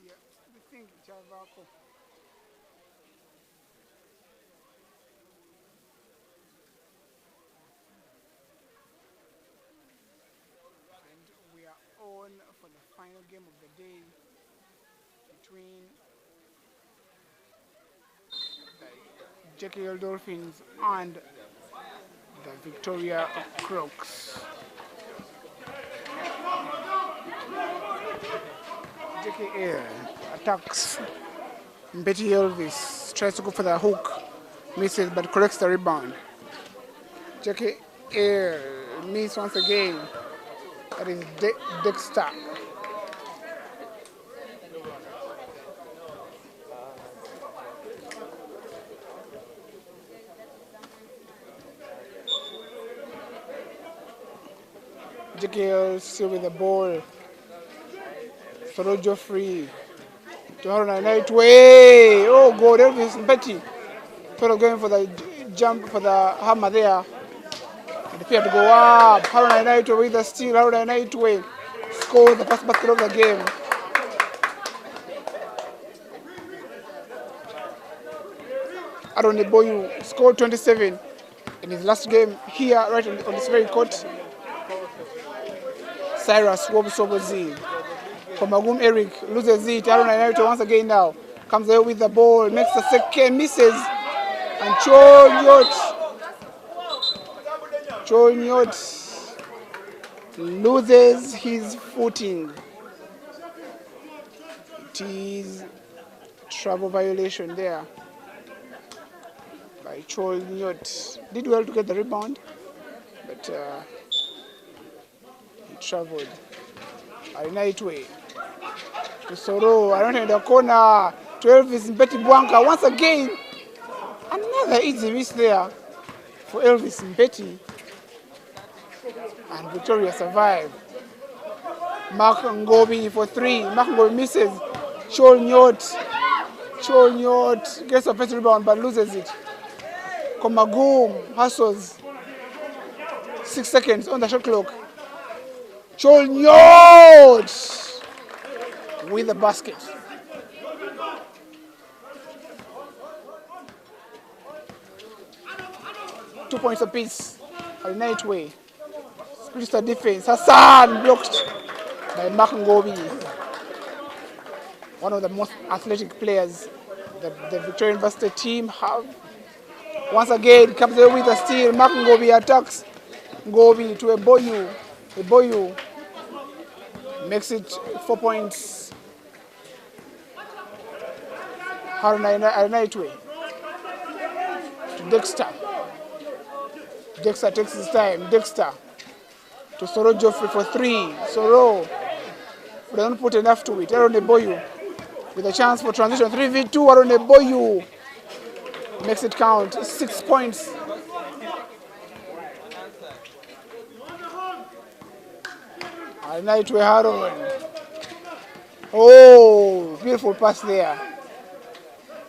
We are on for the final game of the day between the JKL Dolphins and the Victoria Crocs. JKL attacks. Betty Elvis tries to go for the hook, misses but corrects the rebound. JKL misses once again. That is Dexter. JKL still with the ball. Soro Geoffrey. To Haruna Nightway. Oh, God, Elvis Betty. Sort of going for the jump for the hammer there. It appeared to go up. Haruna Nightway with the steal. Haruna Nightway scores the first basket of the game. Aaron Eboyu scored 27 in his last game here, right on this very court. Cyrus Wobusobozi. Komagum Eric loses it. Aaron Nightway once again now. Comes there with the ball, makes the second, misses. And Chonyot loses his footing. It is travel violation there by Chonyot. Did well to get the rebound, but he traveled. Nightway to Soro. I don't know in the corner. 12 is Betty Bwanka once again. Another easy miss there for Elvis Mbeti. And Victoria survived. Mark Ngobi for 3. Mark Ngobi misses. Chonyot gets a first rebound but loses it. Komagum hustles. 6 seconds on the shot clock. Chonyot with the basket. Two points apiece. A Nightway. Splits defense. Hassan blocked by Mark Ngobi. One of the most athletic players that the Victoria University team have. Once again, comes away with a steal. Mark Ngobi attacks Ngobi to Eboyu. Eboyu makes it 4 points. Haruna Nightway to Dexter. Dexter takes his time. Dexter to Soro Geoffrey for 3. Soro doesn't put enough to it. Aaron Eboyu with a chance for transition. 3v2. Aaron Eboyu makes it count. 6 points. Nightway Haron. Oh, beautiful pass there.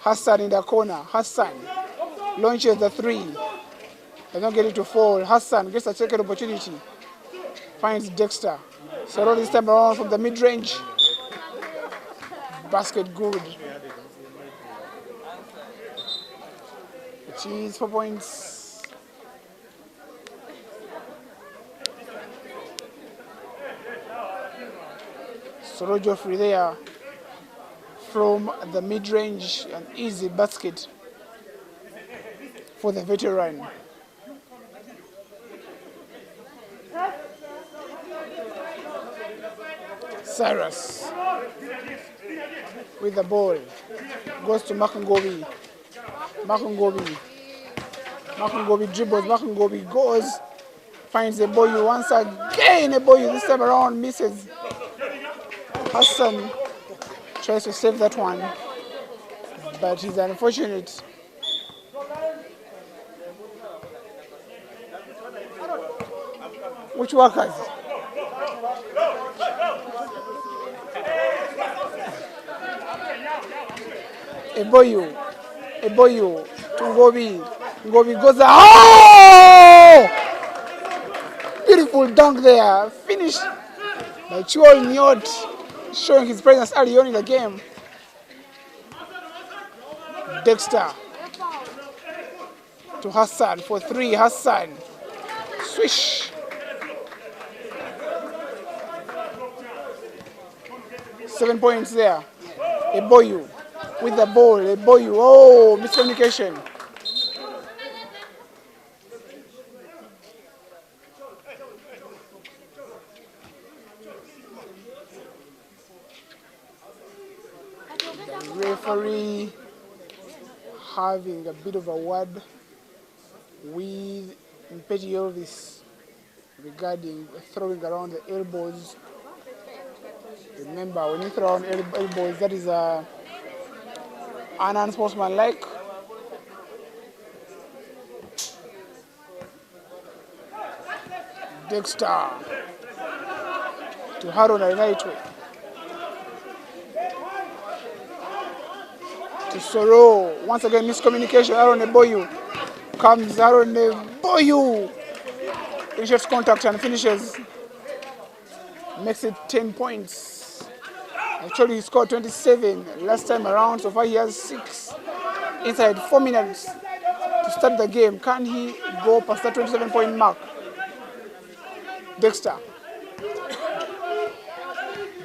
Hassan in the corner. Hassan launches the 3. Does not get it to fall. Hassan gets a second opportunity. Finds Dexter. Soro this time around from the mid-range. Basket good. It is 4 points. Soro Geoffrey there from the mid-range, an easy basket for the veteran. Cyrus with the ball goes to Makungobi. Makungobi dribbles. Makungobi goes, finds Eboyu once again. Eboyu this time around misses. Hassan tries to save that one, but he's unfortunate. Which workers? Eboyu to Ngobi. Ngobi goes out. Oh! Beautiful dunk there. Finished by Chonyot. showing his presence early on in the game. Dexter to Hassan for 3. Hassan. Swish. 7 points there. Eboyu with the ball. Eboyu. Oh, miscommunication. The referee having a bit of a word with Mpeti Elvis regarding throwing around the elbows. Remember, when you throw around elbows, that is an unsportsmanlike. Dexter to Haron Ainaitwe. To Soro. Once again, miscommunication. Aaron Eboyu comes. Aaron Eboyu initiates contact and finishes. Makes it 10 points. Actually, he scored 27 last time around. So far, he has 6 inside 4 minutes to start the game. Can he go past that 27-point mark? Dexter.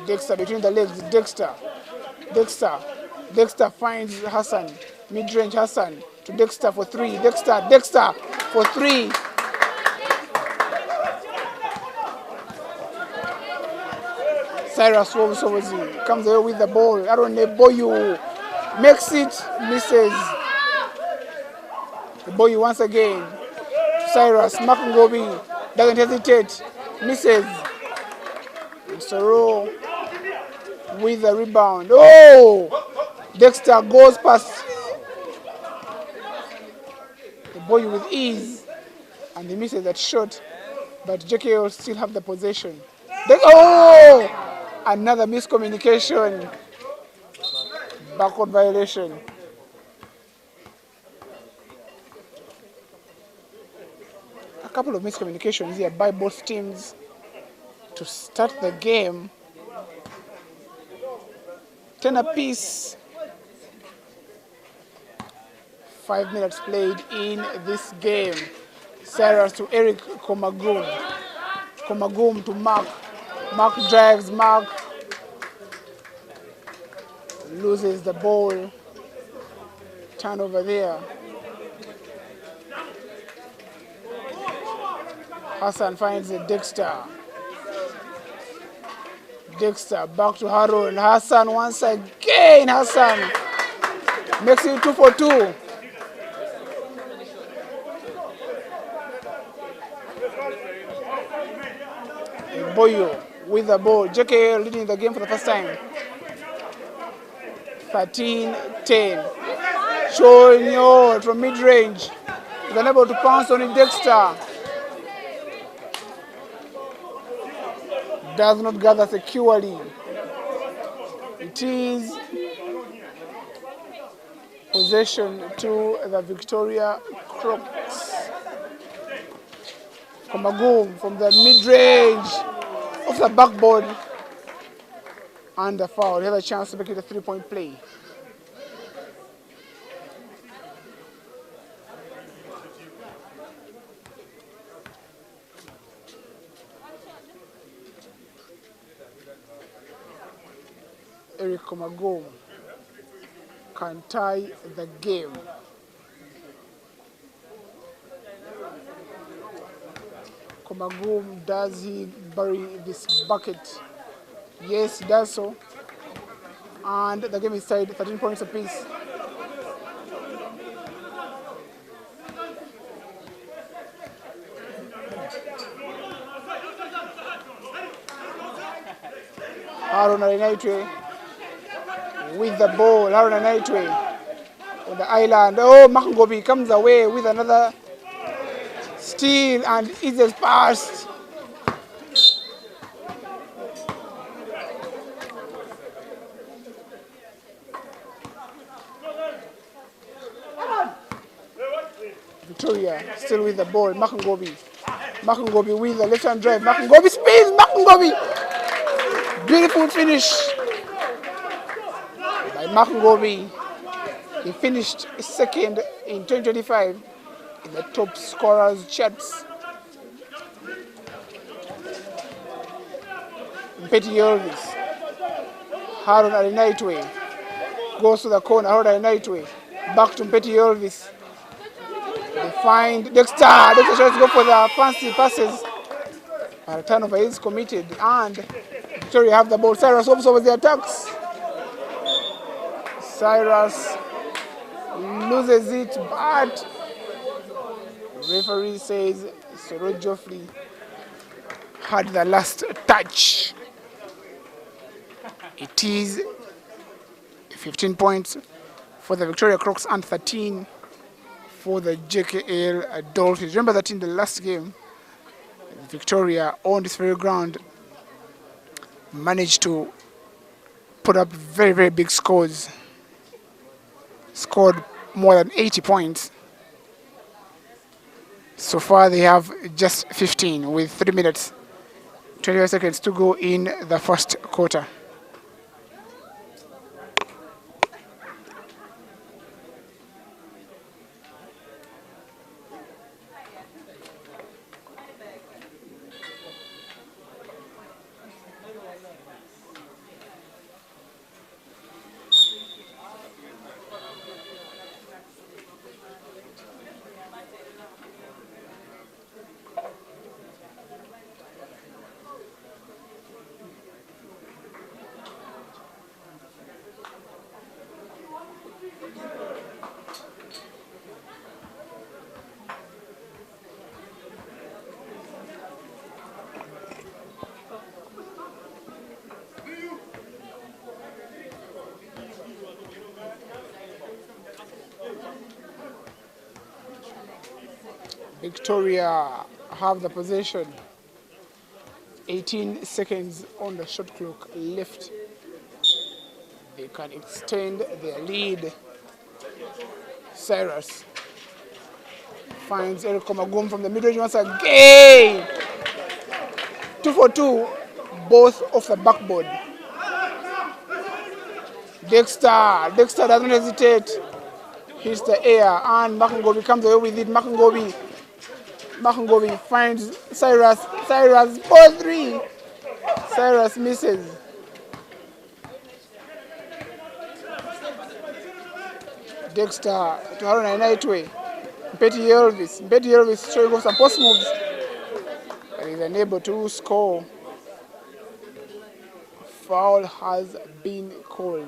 Dexter between the legs. Dexter. Dexter. Dexter finds Hassan. Mid-range Hassan to Dexter for 3. Dexter. Dexter for 3. Cyrus Wobusobozi comes away with the ball. Aaron Eboyu makes it, misses. Eboyu once again. Cyrus Makungobi doesn't hesitate, misses. And Soro with the rebound. Oh! Dexter goes past Eboyu with ease, and he misses that shot, but JKL still have the possession. Oh! Another miscommunication. Backward violation. A couple of miscommunications here by both teams to start the game. 10 apiece. 5 minutes played in this game. Cyrus to Eric Komagum. Komagum to Mark. Mark drives. Mark loses the ball. Turnover there. Hassan finds Dexter. Dexter back to Harold. Hassan once again. Hassan makes it 2 for 2. Boyo with the ball. JKL leading the game for the first time. 13-10. Chonyo from mid-range. Is unable to pounce on it. Dexter does not gather securely. It is possession to the Victoria Crocs. Komagum from the mid-range off the backboard and the foul. He has a chance to make it a 3-point play. Eric Komagum can tie the game. Komagum, does he bury this bucket? Yes, he does so. And the game is tied 13 points apiece. Haron Ainaitwe with the ball. Haron Ainaitwe on the island. Oh, Makungobi comes away with another steal and easiest pass. Victoria still with the ball. Makungobi. Makungobi with the left hand drive. Makungobi spins. Makungobi. Beautiful finish. Makungobi, he finished second in 2025 in the top scorers charts. Mpeti Elvis, Haron Alinaitwe, goes to the corner, Haron Alinaitwe, back to Mpeti Elvis. They find Dexter. Dexter tries to go for the fancy passes. A turnover is committed, and Victoria have the ball. Cyrus hopes over the attacks. Cyrus loses it, but referee says Soro Geoffrey had the last touch. It is 15 points for the Victoria Crocs and 13 for the JKL Dolphins. Remember that in the last game, Victoria on this very ground managed to put up very, very big scores. Scored more than 80 points. So far they have just 15 with 3 minutes, 25 seconds to go in the first quarter. Victoria have the possession. 18 seconds on the shot clock left. They can extend their lead. Cyrus finds Eric Komagum from the mid-range once again. 2 for 2, both off the backboard. Dexter doesn't hesitate. Hits the air, and Makungobi comes away with it. Makungobi finds Cyrus. Ball 3. Cyrus misses. Dexter to Haruna Naitwe. Mpeti Elvis showing off some post moves. But he's unable to score. Foul has been called.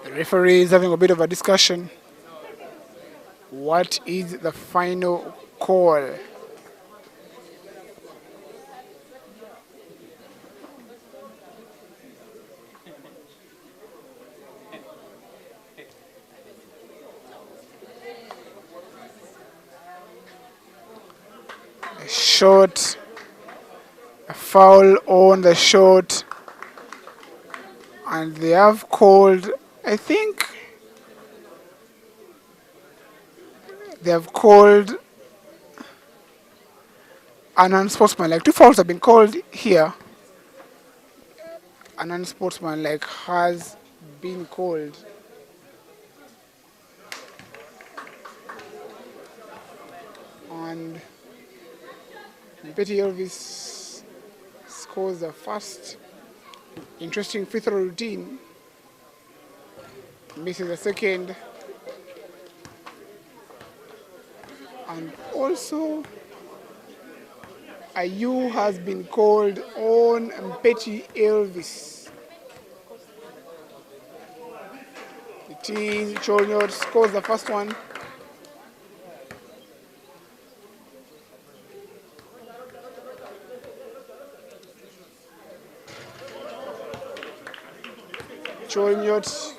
The referee is having a bit of a discussion. What is the final call? A shot, a foul on the shot, and they have called, I think, they have called an unsportsmanlike. 2 fouls have been called here. An unsportsmanlike has been called. And Mpeti Elvis scores the first. Interesting free throw routine. Misses the second. And also, a U has been called on Mpeti Elvis. It is Cholnyot scores the first one. Cholnyot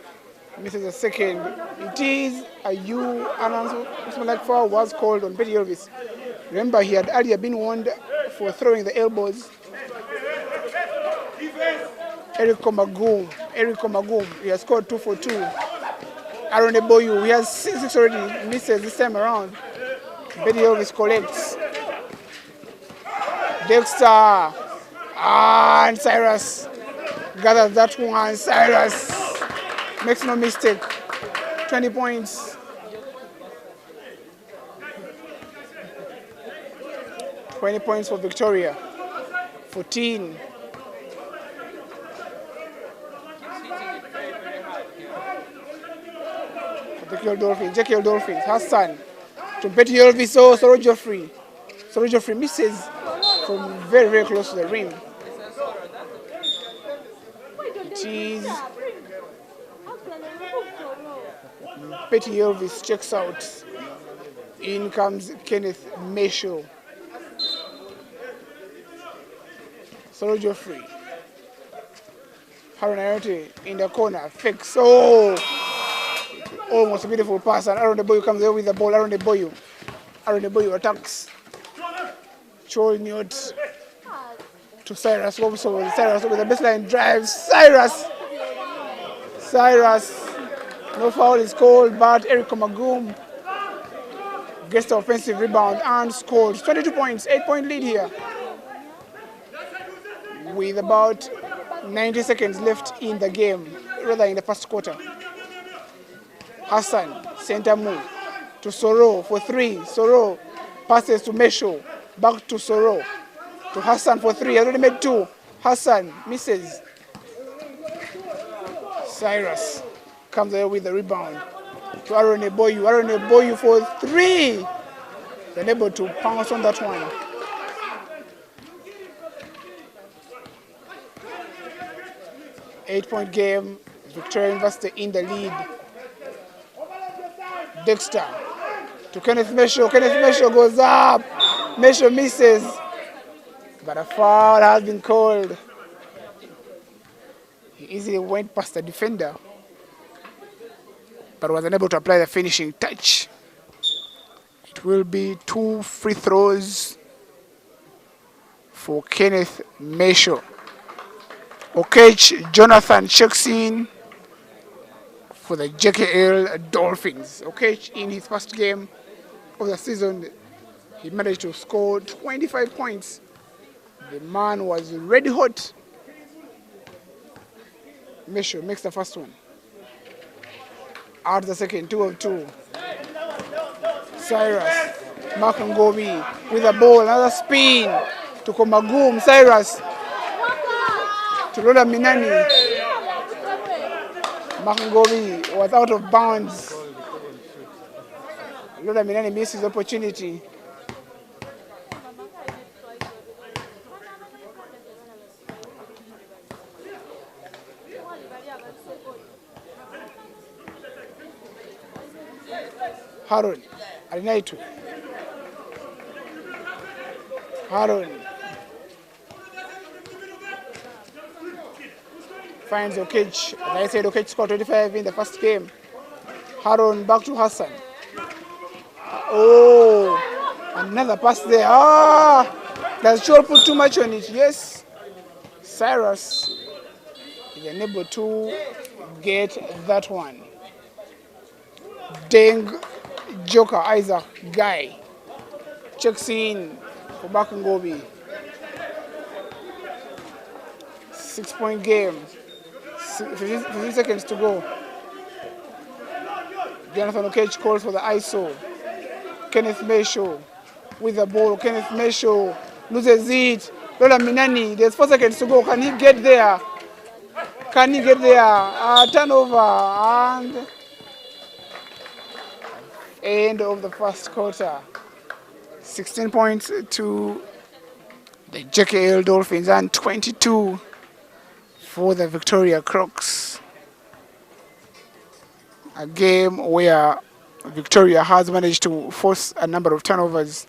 misses the second. It is a U announcement like foul was called on Mpeti Elvis. Remember, he had earlier been warned for throwing the elbows. Eric Komagum, he has scored 2 for 2. Aaron Eboyu, he has 6 already, misses this time around. Betty Elvis collects. Dexter. And Cyrus gathers that one. Cyrus makes no mistake. 20 points. 20 points for Victoria. 14. For JKL Dolphins. Hassan to Betty Elvis. Oh, Soro Geoffrey. Soro Geoffrey misses from very, very close to the rim. It is Betty Elvis checks out. In comes Kenneth Mesho. Soro Geoffrey. Haron Ayote in the corner. Fakes. Oh! Almost a beautiful pass. And Aaron Eboyu comes there with the ball. Aaron Eboyu attacks. Chol Nyot to Cyrus. Also Cyrus with the baseline drive. Cyrus. No foul is called, but Eric Magum gets the offensive rebound and scores. 22 points, 8-point lead here. With about 90 seconds left in the game, rather in the first quarter. Hassan, center move to Soro for 3. Soro passes to Mesho. Back to Soro. To Hassan for 3. Already made 2. Hassan misses. Cyrus comes there with the rebound. To Aaron Eboyu. Aaron Eboyu for 3. They're able to pounce on that one. Eight-point game. Victoria University in the lead. Dexter to Kenneth Mesho. Kenneth Mesho goes up. Mesho misses. But a foul has been called. He easily went past the defender, but was unable to apply the finishing touch. It will be 2 free throws for Kenneth Mesho. Okech Jonathan checks in for the JKL Dolphins. Okech, in his first game of the season, he managed to score 25 points. The man was red hot. Mesho makes the first one. Out the second, 2 of 2. Cyrus, Makangobi with a ball, another spin to Komagum. Cyrus to Lola Minani. Makangobi was out of bounds. Lola Minani missed his opportunity. Haron, Arinaitu. Haron finds Okech. As I said, Okech scored 25 in the first game. Haron back to Hassan. Oh, another pass there. Does Chol put too much on it? Yes. Cyrus is unable to get that one. Deng Joker Isaac Guy checks in for Makangobi. 6-point game. 15 seconds to go. Jonathan Okech calls for the ISO. Kenneth Mesho with the ball. Kenneth Mesho loses it. Lola Minani, there's 4 seconds to go. Can he get there? Turnover and end of the first quarter. 16 points to the JKL Dolphins and 22 for the Victoria Crocs. A game where Victoria has managed to force a number of turnovers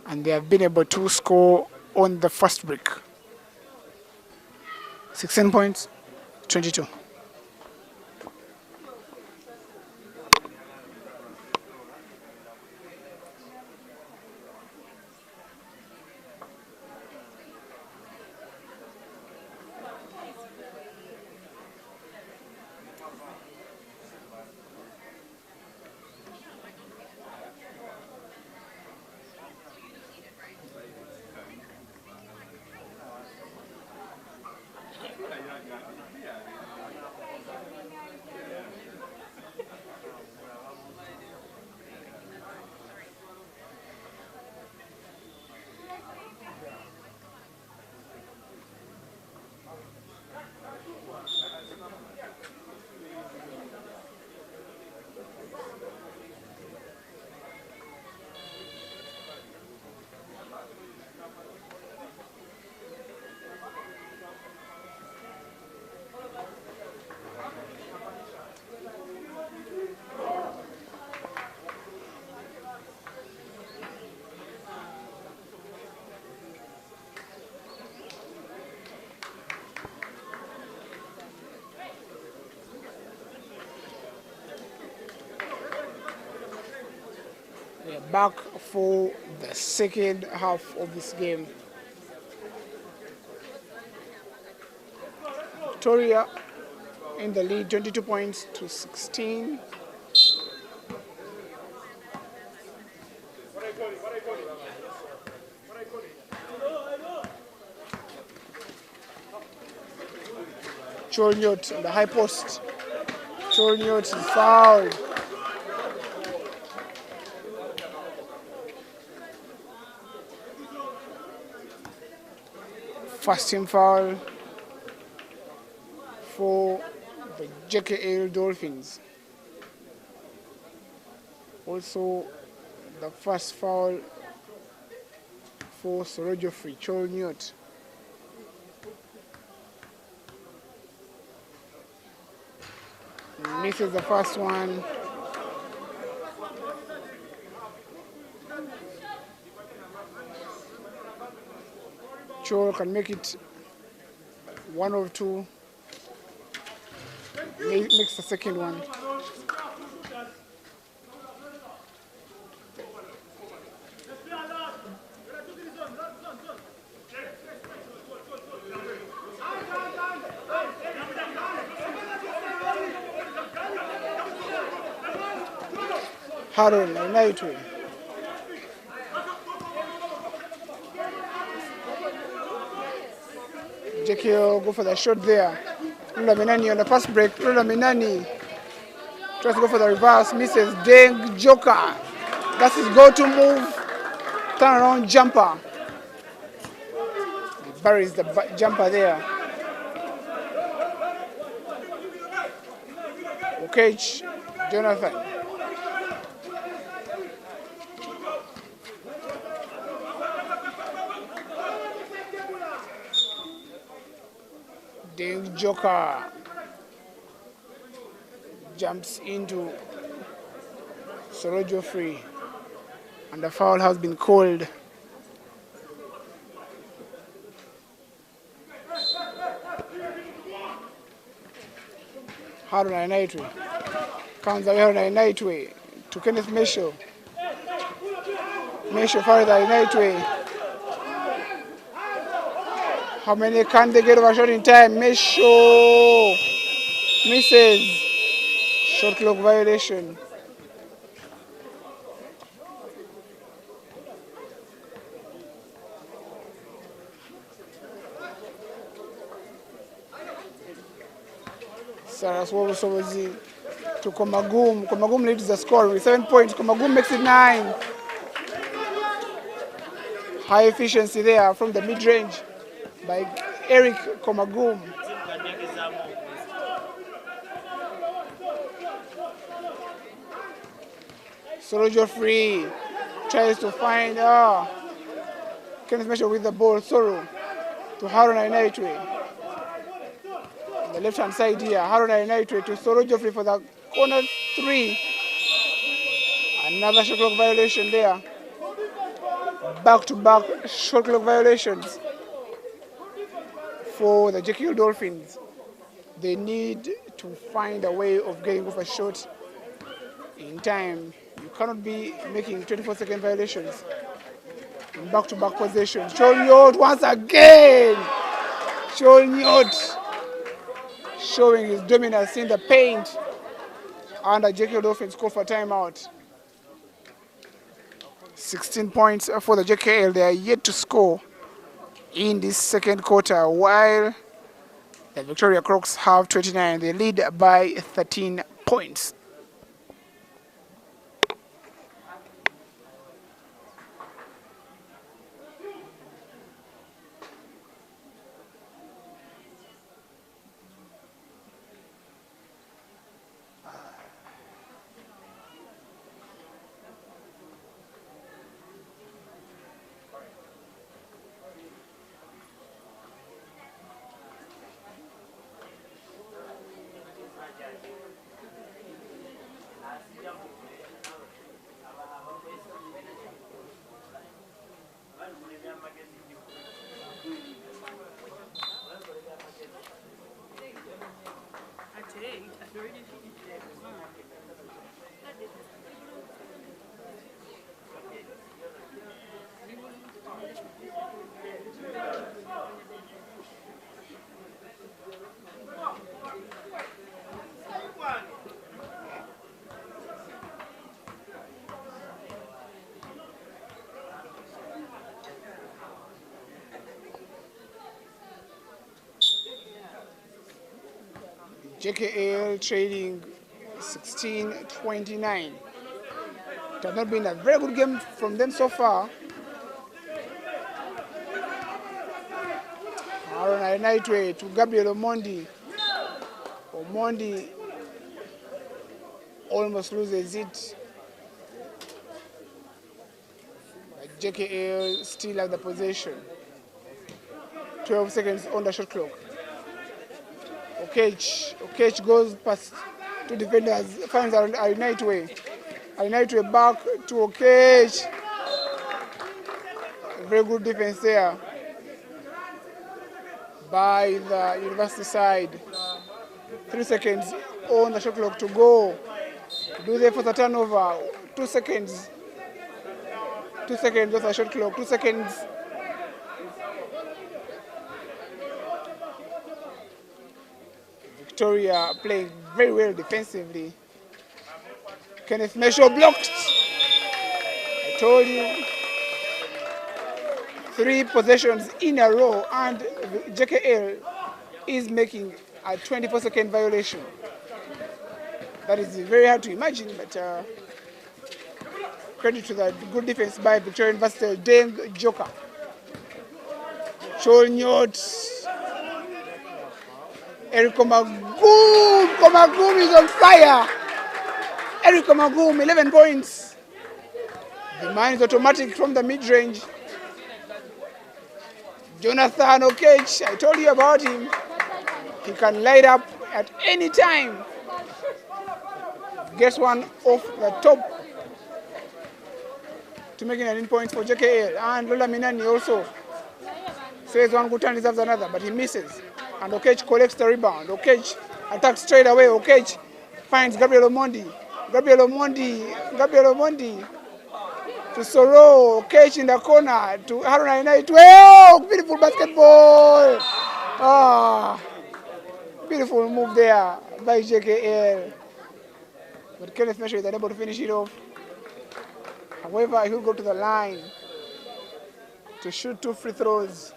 and they have been able to score on the first break. 16 points, 22. back for the second half of this game. Victoria in the lead, 22 points to 16. Cholnyot on the high post. Cholnyot is fouled. First team foul for the JKL Dolphins. Also, the first foul for Sorojo Free Cholnyot. Misses the first one. Chol can make it one of two. Makes the second one. Harold Naitwe. JKL go for the shot there. Lula Minani on the pass break. Lula Minani tries to go for the reverse. Misses. Deng Joker. That's his go-to move. Turn around jumper. He buries the jumper there. Okage Jonathan. Deng Joker jumps into Sorojo Free, and the foul has been called. Haruna Naitwe comes away. Haruna Naitwe to Kenneth Mesho. Mesho further Naitwe. How many can they get over shot in time? Mesho misses. Shot clock violation. Saraswabo Sobozi to Komagum. Komagum leads the score with 7 points. Komagum makes it 9. High efficiency there from the mid-range by Eric Komagum. Sorojo Free tries to find Kenneth Mesho with the ball. Soro to Haruna Naitwe. On the left hand side here, Haruna Naitwe to Sorojo Free for the corner 3. Another shot clock violation there. Back-to-back shot clock violations for the JKL Dolphins. They need to find a way of getting off a shot in time. You cannot be making 24-second violations in back-to-back possessions. Cholnyot once again. Cholnyot showing his dominance in the paint. And the JKL Dolphins call for timeout. 16 points for the JKL. They are yet to score in this second quarter, while the Victoria Crocs have 29. They lead by 13 points. JKL trading 16-29. It has not been a very good game from them so far. Aaron Nightway to Gabriel Omondi. Omondi almost loses it. But JKL still have the possession. 12 seconds on the shot clock. Okech goes past two defenders, finds Nightway. Nightway back to Okech. Very good defense there by the University side. 3 seconds on the shot clock to go. Do they for the turnover? 2 seconds. 2 seconds off the shot clock. 2 seconds. Victoria playing very well defensively. Kenneth Mesho blocked. I told you. 3 possessions in a row, and JKL is making a 24-second violation. That is very hard to imagine, but credit to the good defense by Victoria University. Deng Joker. Cholnyot. Eric Komagum. Komagum is on fire. Eric Komagum, 11 points. The man is automatic from the mid-range. Jonathan Okech, I told you about him. He can light up at any time. Gets one off the top to make it 19 points for JKL. And Lola Minani also says one good turn deserves another, but he misses. And Okech collects the rebound. Okech attacks straight away. Okech finds Gabriel Omondi. Gabriel Omondi to Soro. Okech in the corner to Haruna Knight. Oh, beautiful basketball. Beautiful move there by JKL. But Kenneth Mesho is unable to finish it off. However, he'll go to the line to shoot 2 free throws.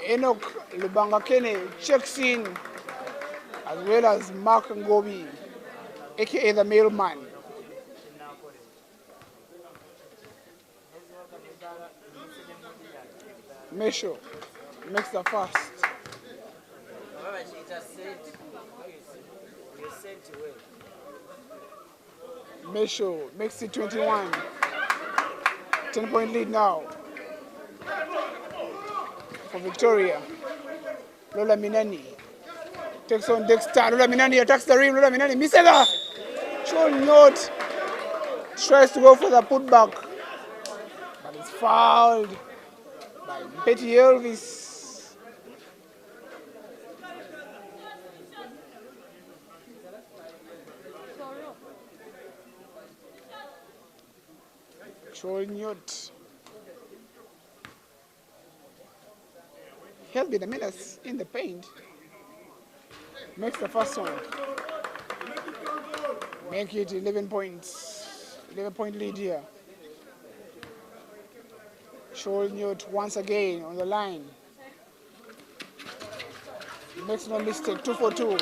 Enoch Lubangakene checks in, as well as Mark Ngobi, aka the mailman. Mesho makes the first. Mesho makes it 21. 10-point lead now for Victoria. Lola Minani takes on Dexter. Lola Minani attacks the rim. Lola Minani misses her. Cholnyot tries to go for the putback, but it's fouled by Betty Elvis. Cholnyot. He has been a menace in the paint. Makes the first one. Make it 11 points. 11-point lead here. Cholnyot once again on the line. Makes no mistake. 2 for 2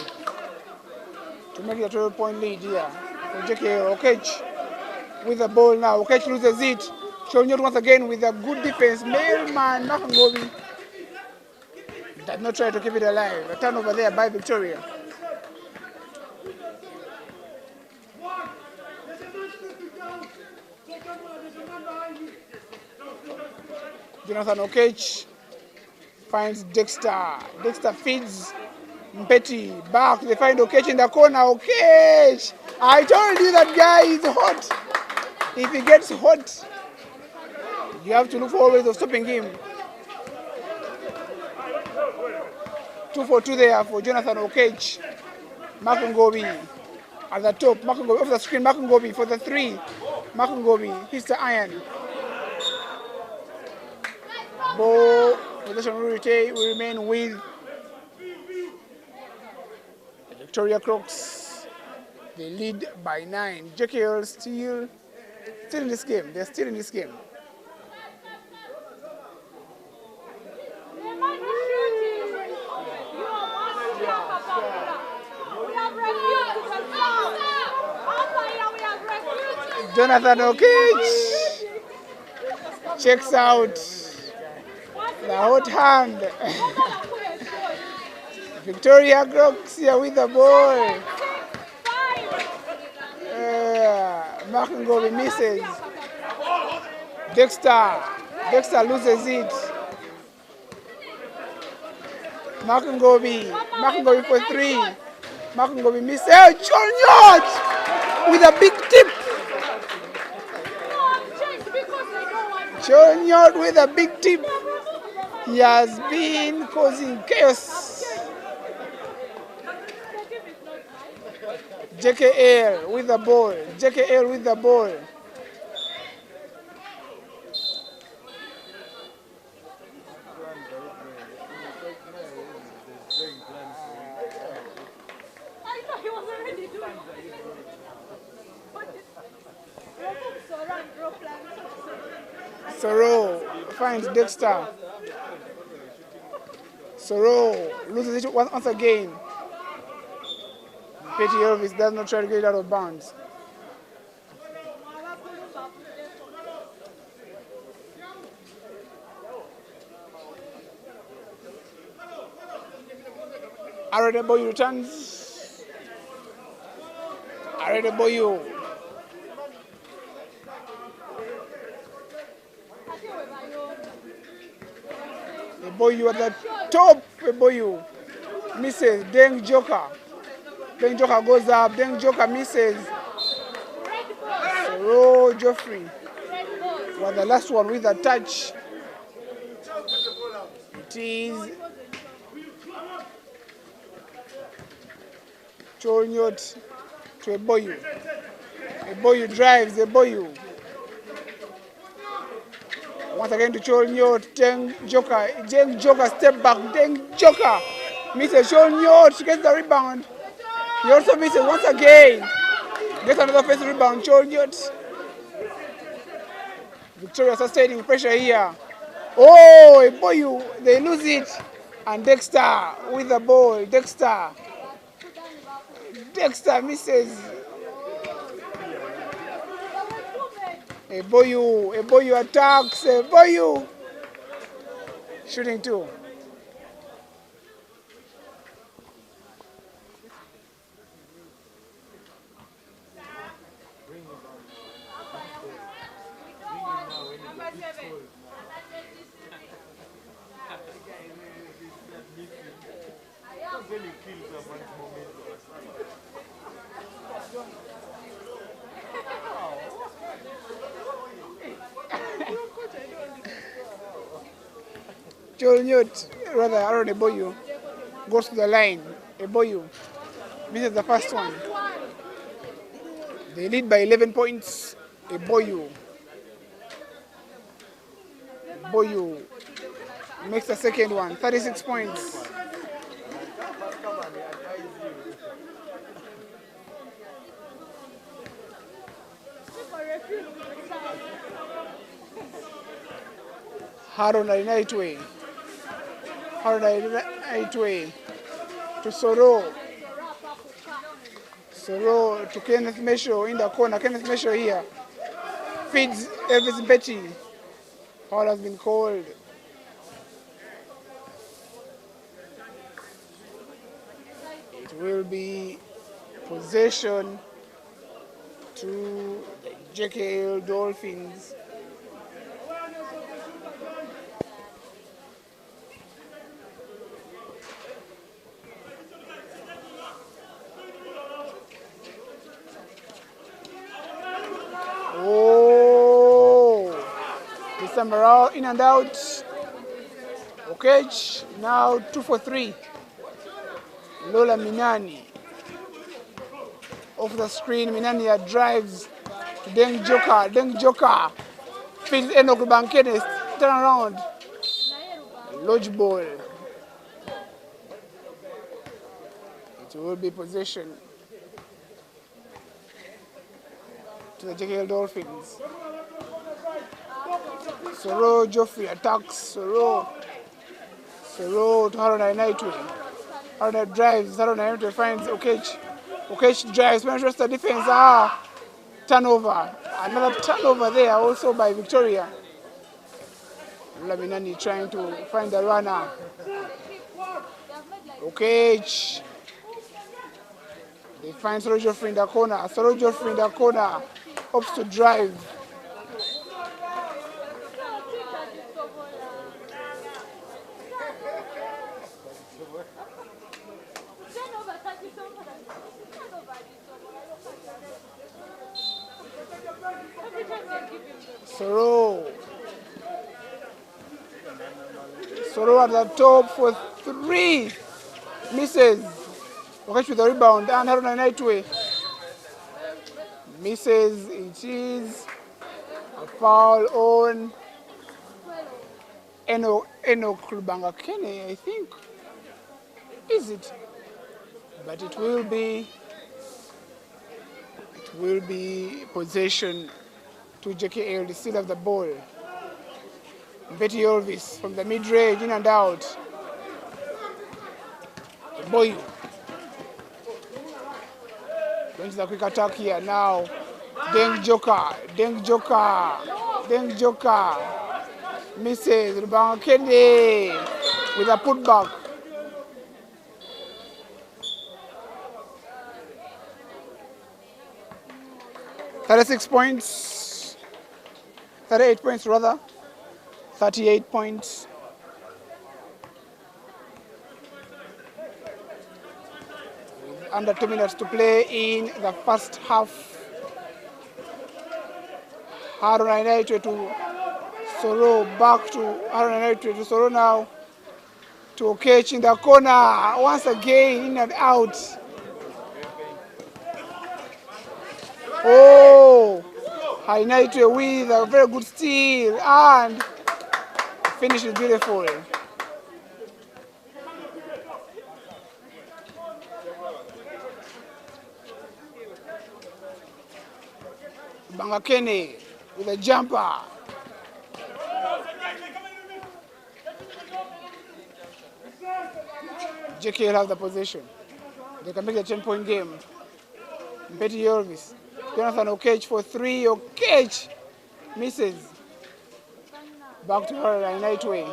to make it a 12-point lead here for JKL. Okech with the ball now. Okech loses it. Cholnyot once again with a good defense. Mailman Makangobi did not try to keep it alive. A turnover there by Victoria. Jonathan Okech finds Dexter. Dexter feeds Mpeti back. They find Okech in the corner. Okech! I told you that guy is hot. If he gets hot, you have to look for ways of stopping him. 2 for 2 there for Jonathan Okech. Makangobi at the top. Makangobi off the screen. Makangobi for the 3. Makangobi hits the iron. Ball possession will remain with the Victoria Crocs. They lead by 9. JKL still in this game. They're still in this game. Jonathan Okech checks out the hot hand. Victoria Crocs here with the ball. Makangobi misses. Dexter loses it. Makangobi for three. Makangobi misses. Chonyot with a big tip. Chonyot with a big tip. He has been causing chaos. JKL with the ball. JKL with the ball. Soro finds Dexter. Soro loses it once again. Petty Elvis does not try to get it out of bounds. Aredeboyu returns. Aredeboyu. Eboyu at the top. Eboyu misses. Deng Joker. Deng Joker goes up. Deng Joker misses. Soro Geoffrey was the last one with a touch. It is Chonyot to Eboyu. Eboyu drives. Eboyu. Once again to Chonyot. Deng Joker step back. Deng Joker misses. Chonyot gets the rebound. He also misses once again. Gets another offensive rebound. Chonyot. Victoria sustaining pressure here. Oh, Eboyu. They lose it. And Dexter with the ball. Dexter misses. Eboyu attacks. Eboyu shooting two. Chonyot, rather Aaron Eboyu, goes to the line. Eboyu misses the first one. They lead by 11 points. Eboyu makes the second one, 36 points. Haruna Inaitwe to Soro to Kenneth Mesho in the corner. Kenneth Mesho here feeds Elvis Betty. Foul has been called. It will be possession to the JKL Dolphins. Morale in and out. Okay, now 2 for 3. Lola Minani off the screen. Minani drives to Deng Joker. Deng Joker feeds Enoch Bankenes. Turn around. Lodge ball. It will be possession to the JKL Dolphins. Soro Geoffrey attacks. Soro to Haruna Inaitwe. Haruna drives. Haruna Inaitwe finds Okech. Okech drives. Manchester defense. Turnover. Another turnover there also by Victoria. Laminani trying to find the runner. Okay. They find Soro Geoffrey in the corner. Soro Geoffrey in the corner. Hopes to drive. Soro at the top for 3. Misses. Okachi with the rebound. And Haruna Nightway. Misses. It is a foul on Eno Klubanga Kene, I think. Is it? But it will be possession to JKL. They still have the ball. Betty Elvis from the mid-range, in and out. Boy. Going to the quick attack here now. Deng Joker. Misses. Rubanga Kende with a putback. $36 points. 38 points rather. 38 points. With under 2 minutes to play in the first half. Haruna United to Soro, back to Haruna United to Soro now. To Okech in the corner. Once again, in and out. Oh! United with a very good steal and finish is beautiful. Bangakene with a jumper. JKL have the possession. They can make a 10-point game. Betty Elvis. Jonathan Okech for 3. Okech misses. Back to her at Nightway.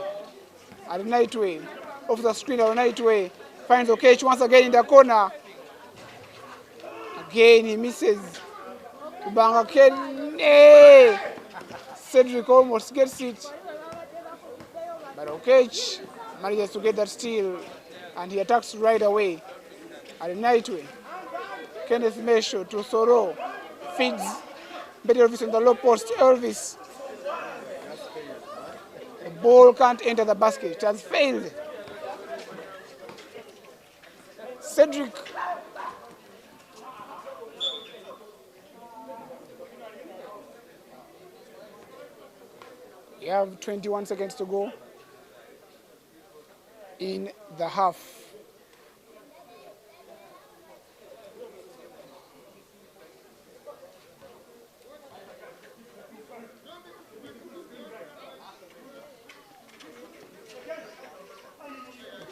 At Nightway. Off the screen at Nightway. Finds Okech once again in the corner. Again he misses. Ubanga Kene. Cedric almost gets it. But Okech manages to get that steal. And he attacks right away. At Nightway. Kenneth Mesho to Soro. Feeds Betty Elvis on the low post. Elvis. The ball can't enter the basket. It has failed. Cedric. You have 21 seconds to go in the half.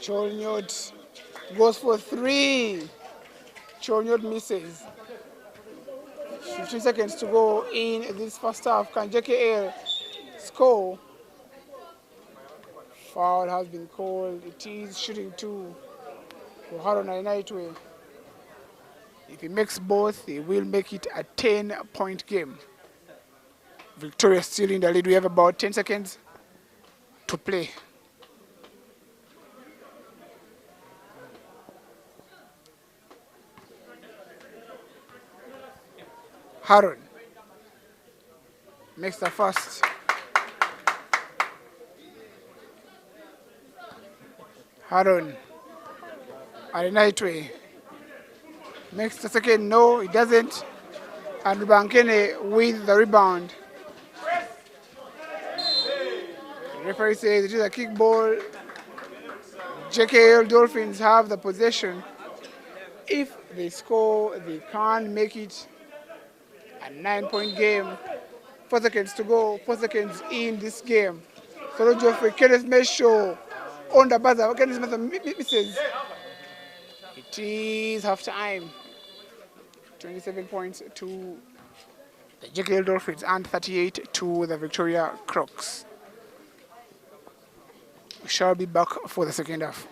Cholnyot goes for 3. Cholnyot misses. 15 seconds to go in this first half. Can JKL score? Foul has been called. It is shooting 2 for Haruna Nightway. If he makes both, he will make it a 10-point game. Victoria still in the lead. We have about 10 seconds to play. Harun makes the first. Harun at Nightway makes the second. No, it doesn't. And Bankene with the rebound. The referee says it is a kick ball. JKL Dolphins have the possession. If they score, they can make it a 9-point game. 4 seconds to go. 4 seconds in this game. Soro Geoffrey, Kenneth Mesho on the buzzer. Kenneth Mesho misses. It is half time. 27 points to The JKL Dolphins and 38 to the Victoria Crocs. We shall be back for the second half.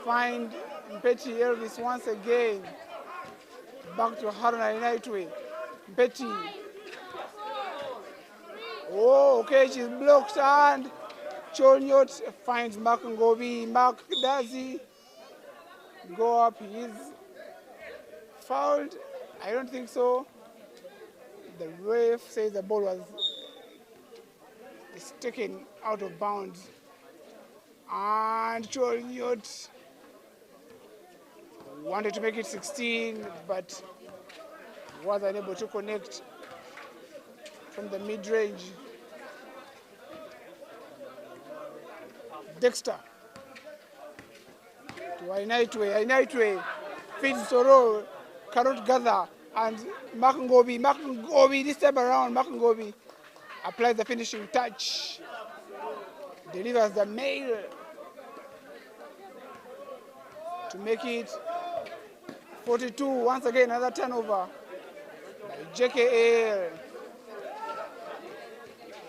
Find Betty Elvis once again. Back to Haruna Inaitwe. Betty. Oh, okay, she's blocked and Chonyot finds Mark Ngobi. Mark, does he go up? He's fouled. I don't think so. The ref says the ball was taken out of bounds. And Chonyot wanted to make it 16, but was unable to connect from the mid-range. Dexter to Inaitwe. Inaitwe feeds Soro, cannot gather, and Makangobi, this time around, Makangobi applies the finishing touch, delivers the mail to make it 42. Once again, another turnover by JKL.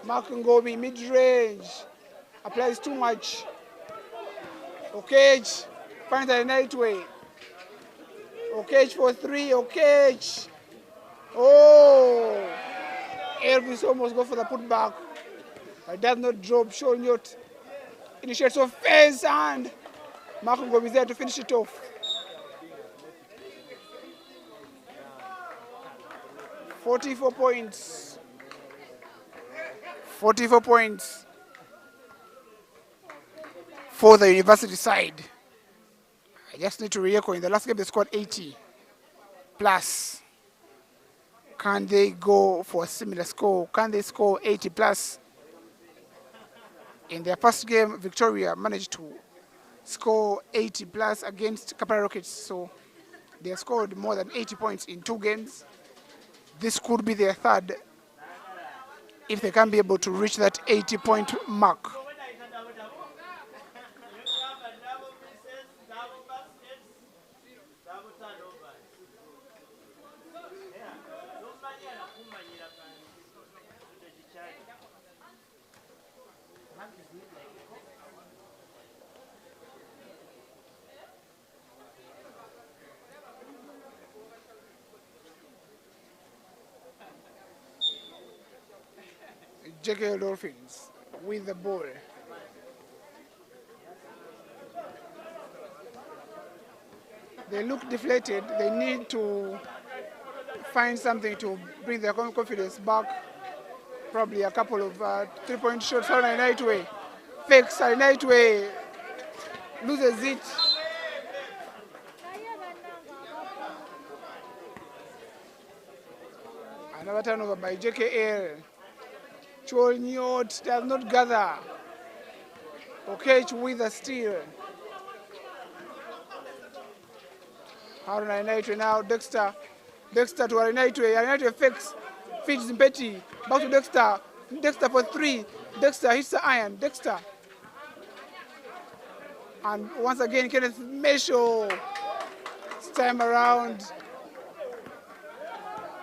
Makangobi, mid-range, applies too much. Okage finds a Inaitwe. Okage for 3. Okage. Oh! Elvis almost go for the putback. But does not drop. Shonyot initiates offense and Makangobi is there to finish it off. 44 points. 44 points for the university side. I just need to re-echo. In the last game they scored 80 plus. Can they go for a similar score? Can they score 80 plus? In their first game, Victoria managed to score 80 plus against Kapara Rockets. So they have scored more than 80 points in 2 games. This could be their third if they can be able to reach that 80-point mark. JKL Dolphins with the ball. They look deflated. They need to find something to bring their confidence back. Probably a couple of 3-point shots. Inaitwe fakes. Inaitwe loses it. Another turnover by JKL. Chonyot does not gather. Okay, with a steal. Haruna Inaitwe now. Dexter to Inaitwe. Inaitwe fakes. Feeds Mbeti. Back to Dexter. Dexter for 3. Dexter hits the iron. Dexter. And once again, Kenneth Mesho. This time around,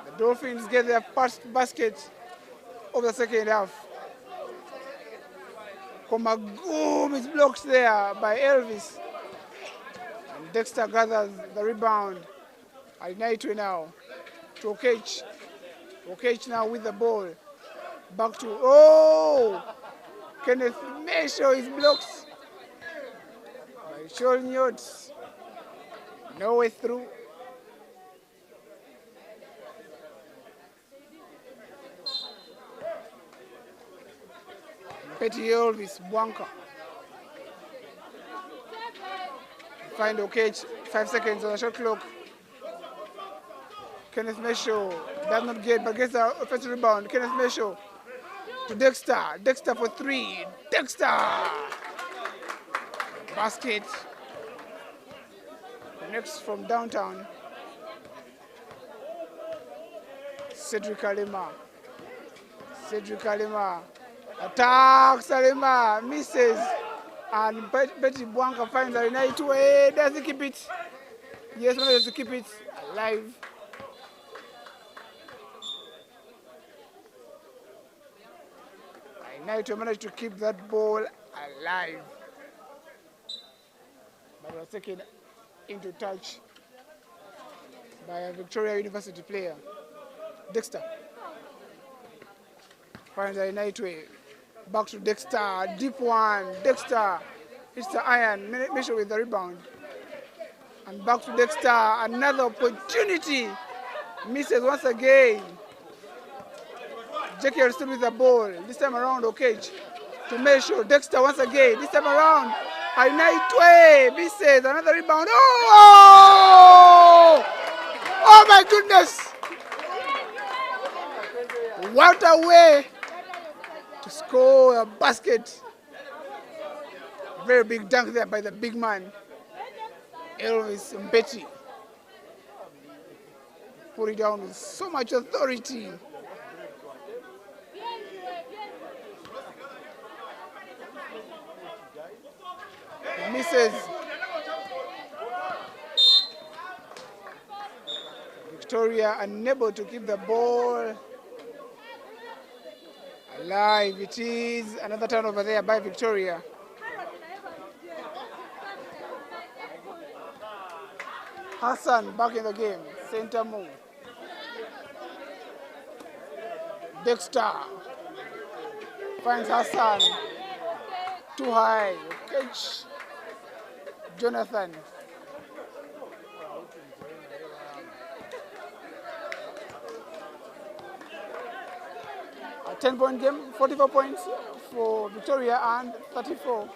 the Dolphins get their first basket of the second half. Komagum is blocked there by Elvis. And Dexter gathers the rebound. Inaitwe now to Okech. Okech now with the ball. Back to, oh! Kenneth Mesho is blocked by Chonyot. No way through. Petty Elvis Bwanka. Find Okech, 5 seconds on the shot clock. Kenneth Mesho does not get, but gets the offensive rebound. Kenneth Mesho to Dexter. Dexter for 3. Dexter! Basket. Next from downtown. Cedric Alima. Attacks Alima. Misses. And Betty Bwanka finds a Inaitwe. Does he keep it? Yes, manages to keep it alive. Inaitwe managed to keep that ball alive. That was taken into touch by a Victoria University player. Dexter finds a night way. Back to Dexter, deep one. Dexter hits the iron, Mitchell with the rebound. And back to Dexter, another opportunity. Misses once again. JKL still with the ball. This time around, Okage to Mitchell. Dexter once again. This time around, a night way. Misses, another rebound. Oh! Oh my goodness! What a way to score a basket. Very big dunk there by the big man, Elvis Mbeti. Put it down with so much authority. He misses. Victoria unable to keep the ball alive. It is another turnover there by Victoria. Hassan back in the game, center move. Dexter finds Hassan, too high, catch Jonathan. A 10-point game, 44 points for Victoria and 34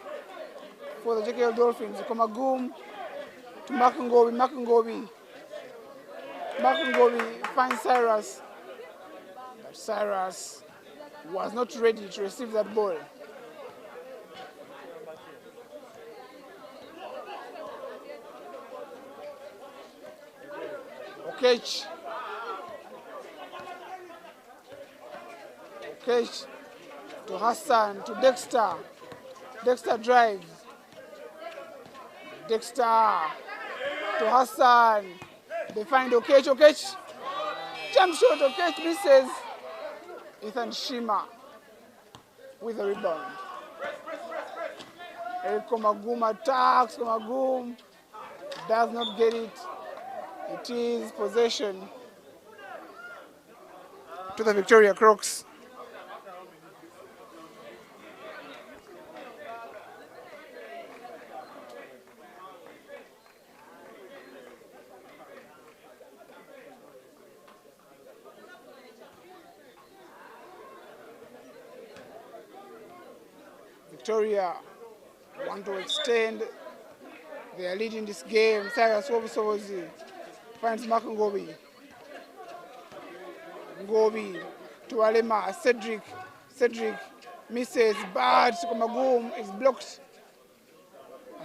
for the JKL Dolphins. Komagum to Makungobi finds Cyrus, but Cyrus was not ready to receive that ball. Okech to Hassan, to Dexter. Dexter drives. Dexter to Hassan. They find Okech. Jump shot, Okech misses. Ethan Shima with the rebound. Eric Komagum attacks. Komagum does not get it. It is possession to the Victoria Crocs. Victoria want to extend their lead in this game. Cyrus Wobusobozi finds Makungobi. Ngobi to Alema. Cedric misses, but Komagum is blocked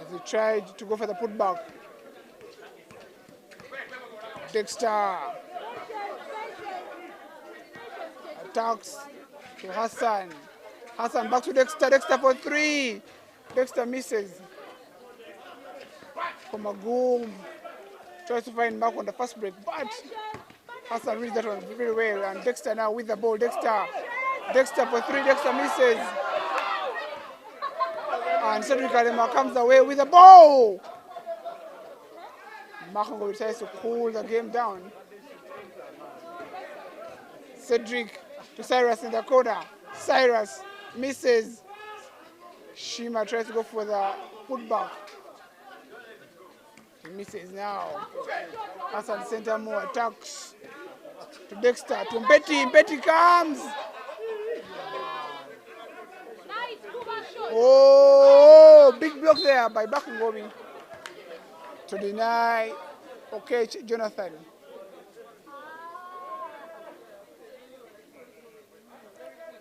as he tried to go for the putback. Dexter attacks to Hassan. Hassan back to Dexter. Dexter for three. Dexter misses. Komagum tries to find Mark on the fast break, but Hassan reads that one very well. And Dexter now with the ball. Dexter for three. Dexter misses. And Cedric Alema comes away with the ball. Makongo tries to cool the game down. Cedric to Cyrus in the corner. Cyrus misses. Shima tries to go for the putback. He misses now. Hassan center more attacks to Dexter, to Mbeti. Mbeti comes. Oh, big block there by Bakungobi to deny Okech Jonathan.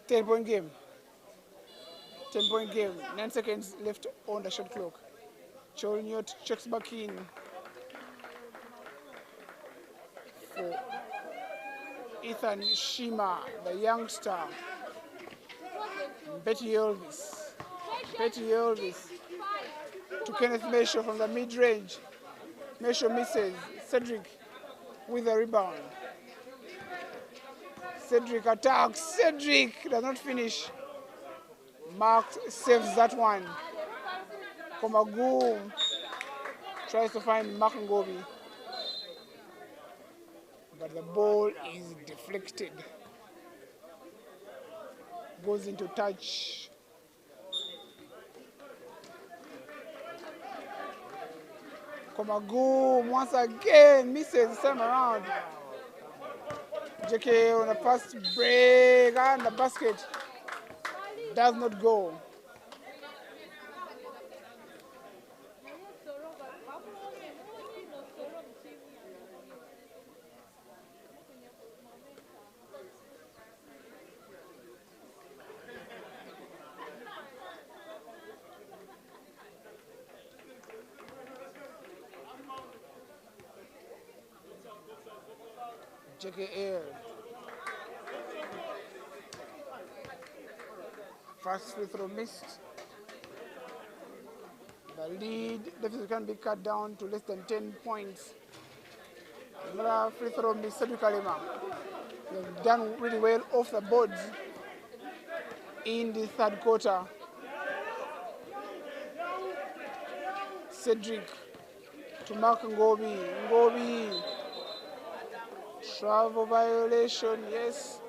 Ten-point game. 10-point game. 9 seconds left on the shot clock. Cholnyot checks back in for Ethan Shima, the youngster. Betty Elvis to Kenneth Mesho from the mid-range. Mesho misses. Cedric with the rebound. Cedric attacks. Cedric does not finish. Mark saves that one. Komagum Tries to find Makangobi, but the ball is deflected. Goes into touch. Komagum once again misses this time around. JKL on a fast break and the basket does not go. JKL. First free throw missed. The lead deficit can be cut down to less than 10 points. Another free throw missed. Cedric Kalema. They've done really well off the boards in the third quarter. Cedric to Mark Ngobi. Ngobi. Travel violation, yes.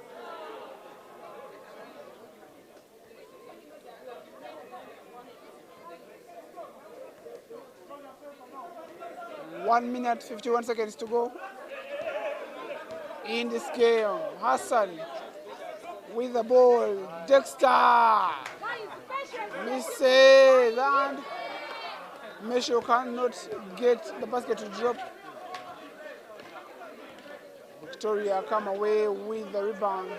One minute, 51 seconds to go in this game. Hassan with the ball. Dexter misses and Mesho cannot get the basket to drop. Victoria come away with the rebound.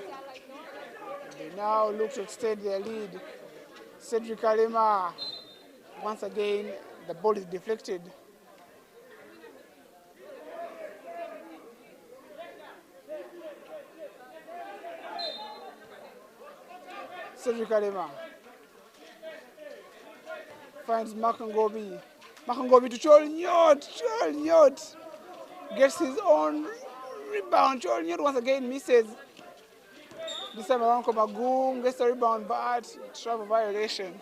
They now look to extend their lead. Cedric Kalema, once again, the ball is deflected. Cedric Kalema finds Makangobi. Makangobi to Chol Nyot. Chol Nyot gets his own rebound. Chol Nyot once again misses. This time around, Komagum gets the rebound, but travel violation.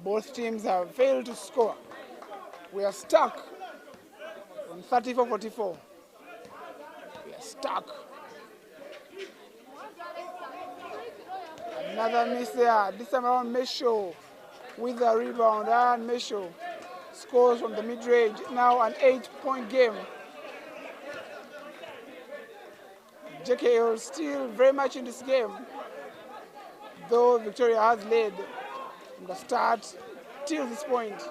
Both teams have failed to score. We are stuck on 34-44. We are stuck. Another miss there. This time around, Mesho with the rebound, and Mesho scores from the mid-range. Now an 8-point game. JKL still very much in this game, though Victoria has led from the start till this point.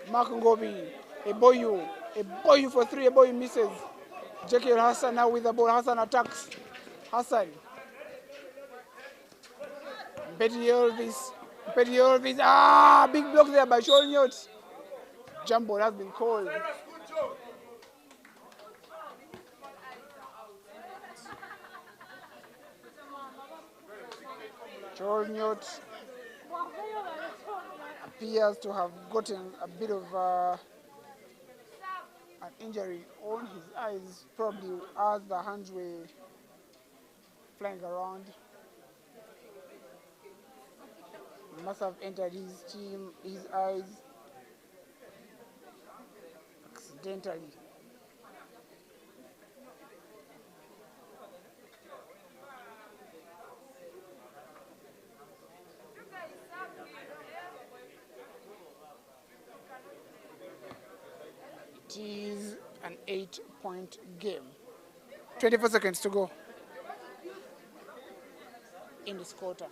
Makangobi, Eboyu for three, Eboyu misses. JKL Hassan now with the ball. Hassan attacks. Hassan. Petty Elvis. Big block there by Sholnyot. Jump ball has been called. Sholnyot appears to have gotten a bit of an injury on his eyes, probably as the hands were flying around. He must have entered his eyes accidentally. It is an 8-point game. 24 seconds to go in this quarter.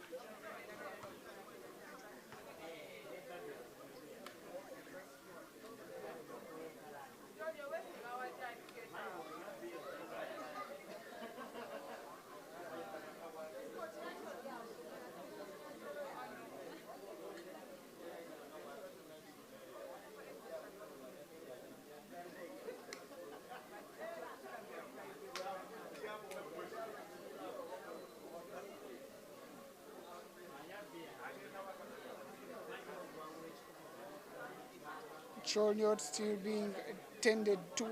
Sholnyot still being tended to.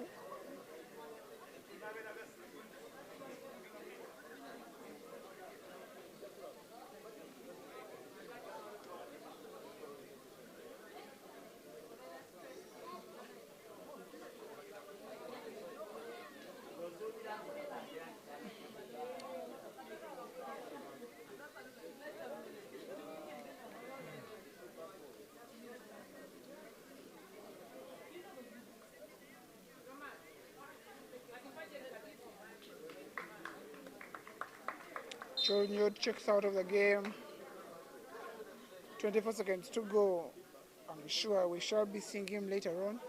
Junior checks out of the game. 24 seconds to go. I'm sure we shall be seeing him later on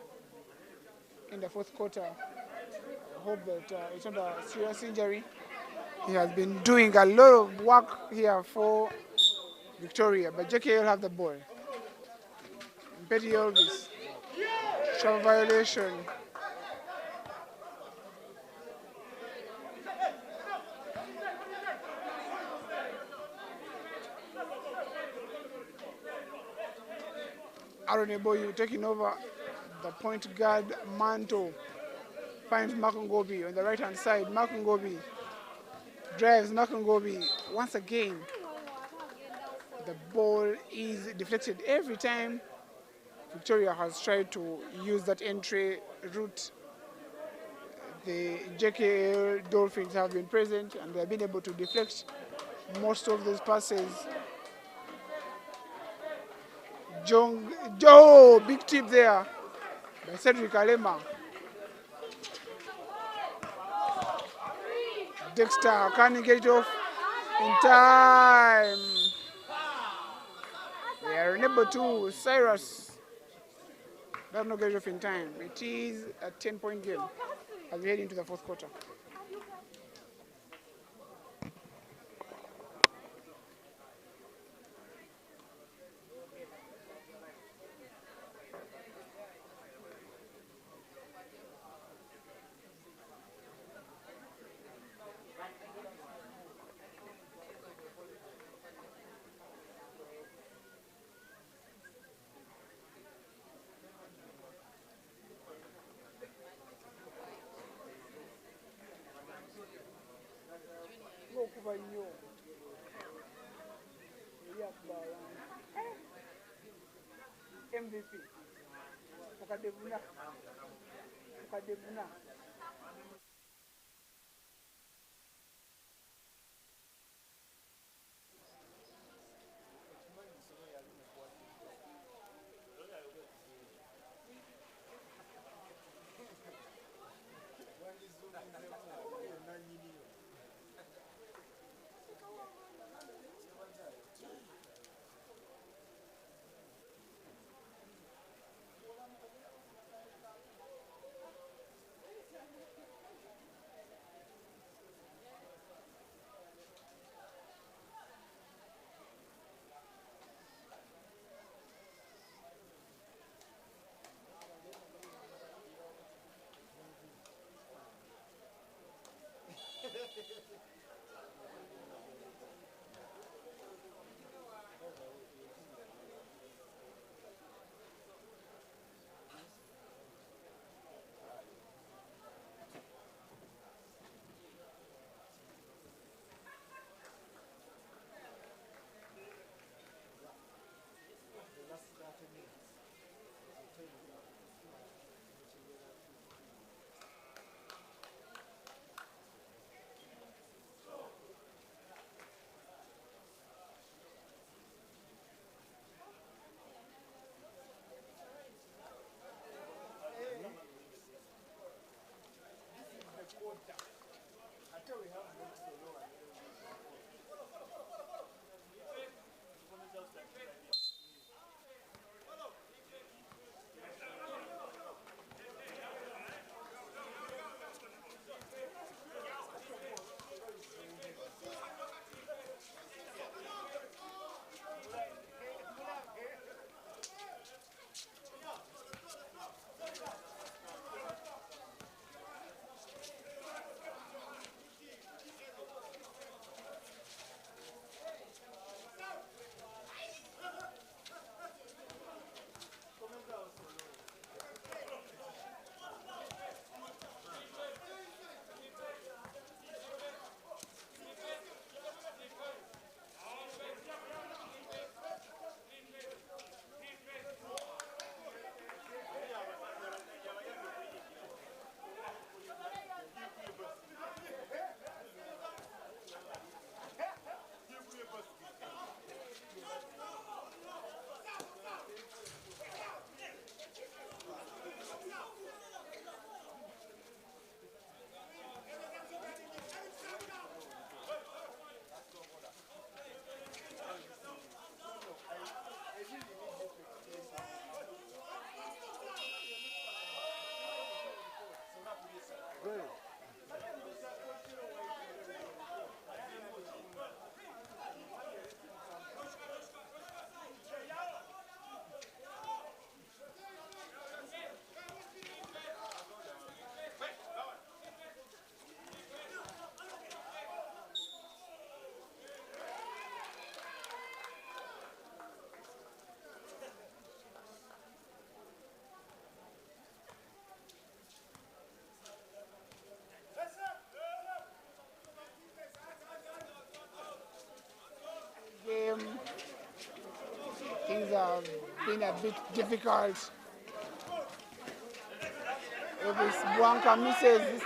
in the fourth quarter. I hope that it's not a serious injury. He has been doing a lot of work here for Victoria, but JKL have the ball. Betty Elvis, shove violation. Aaron Eboyu taking over the point guard mantle. Finds Makungobi on the right hand side. Makungobi drives Makungobi. Once again, the ball is deflected every time Victoria has tried to use that entry route. The JKL Dolphins have been present and they have been able to deflect most of those passes. Joe, big tip there by Cedric Alema. Dexter can't get it off in time. They are unable to. Cyrus does not get it off in time. It is a 10-point game as we head into the fourth quarter. MVP. have been a bit difficult. Elvis Bwanka misses.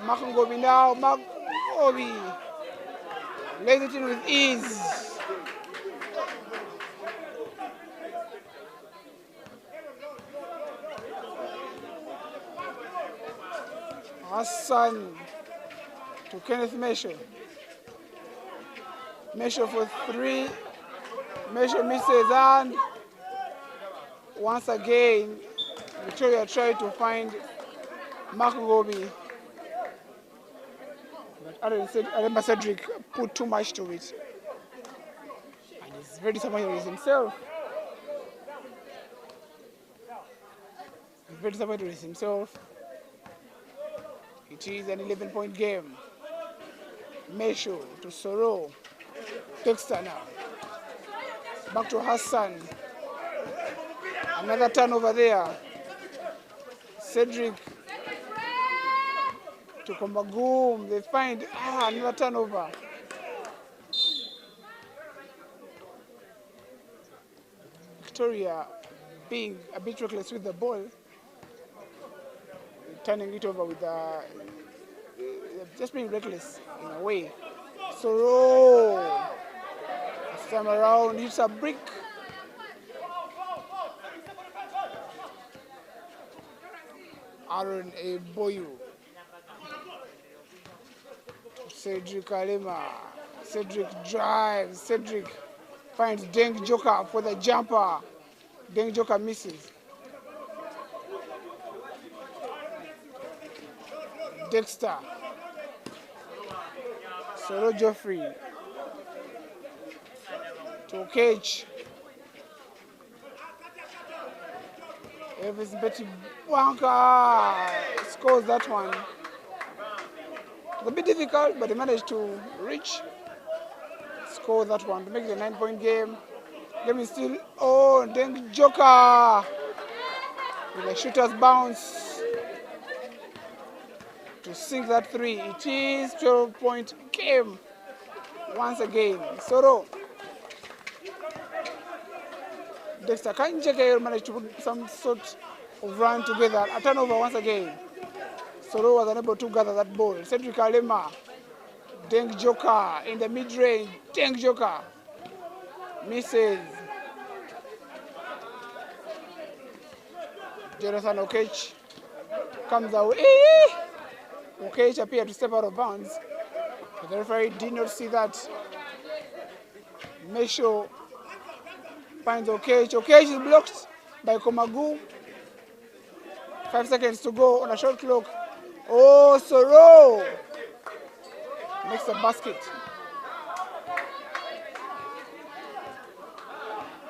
Makungobi now. Makungobi lays it in with ease. Hassan to Kenneth Mesho. Mesho for 3. Mesho misses, and once again Victoria tried to find Makungobi. But I remember Cedric put too much to it. And he's very disappointed with himself. It is an 11-point game. Mesho to Soro. Dexter now. Back to Hassan. Another turnover there. Cedric to Kombagum. They find another turnover. Victoria being a bit reckless with the ball, turning it over with just being reckless in a way. Soro this time around hits a brick. Aaron Eboyu. Cedric Alema. Cedric drives. Cedric finds Deng Joker for the jumper. Deng Joker misses. Dexter. Solo Geoffrey. To Cage. Elvis Betty Bwanka scores that one. It's a bit difficult, but they managed to score that one to make it a 9-point game. Game is still on. Deng Joker with a shooter's bounce to sink that 3. It is 12-point game once again. Soro. Dexter, can JKL manage to put some sort of run together? A turnover once again. Soro was unable to gather that ball. Cedric Alema. Deng Joker in the mid-range. Deng Joker misses. Jonathan Okech comes away. Okech appeared to step out of bounds. But the referee did not see that. Mesho finds Okech. Okech is blocked by Komagu. 5 seconds to go on a shot clock. Oh, Soro makes a basket.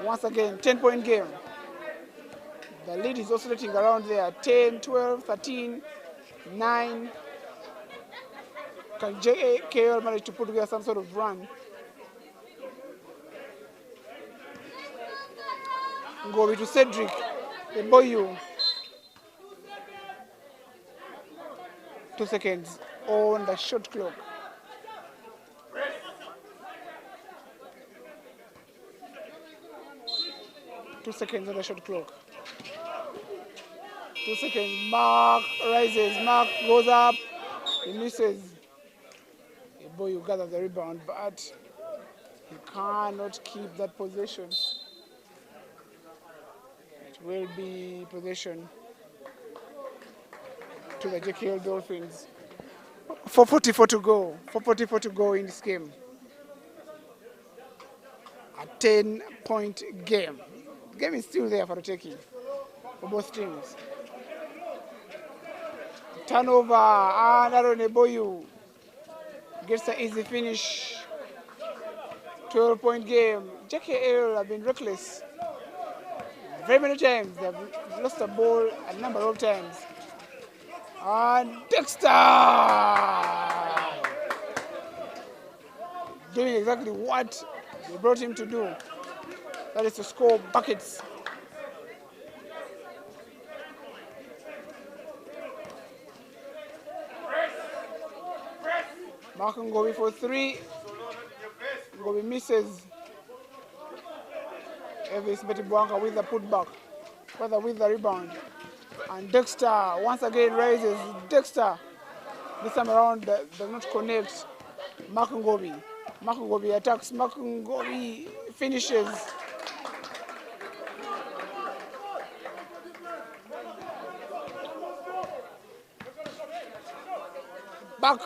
Once again, 10-point game. The lead is oscillating around there. 10, 12, 13, 9. Can JKL manage to put together some sort of run? Ngobi to Cedric. Eboyu. 2 seconds on the shot clock. Two seconds on the shot clock. 2 seconds. Mark rises. Mark goes up. He misses. Eboyu gathers the rebound, but he cannot keep that possession. It will be possession to the JKL Dolphins. 4:44 to go. 4:44 to go in this game. A 10-point game. The game is still there for the taking for both teams. Turnover, and Aaron Eboyu gets an easy finish. 12-point game. JKL have been reckless very many times. They have lost the ball a number of times. And Dexter doing exactly what they brought him to do. That is to score buckets. Mark Ngobi for 3. Ngobi misses. Elvis Betibwanka with the putback, further with the rebound. And Dexter once again raises. Dexter, this time around, does not connect. Makungobi. Makungobi attacks. Makungobi finishes. Back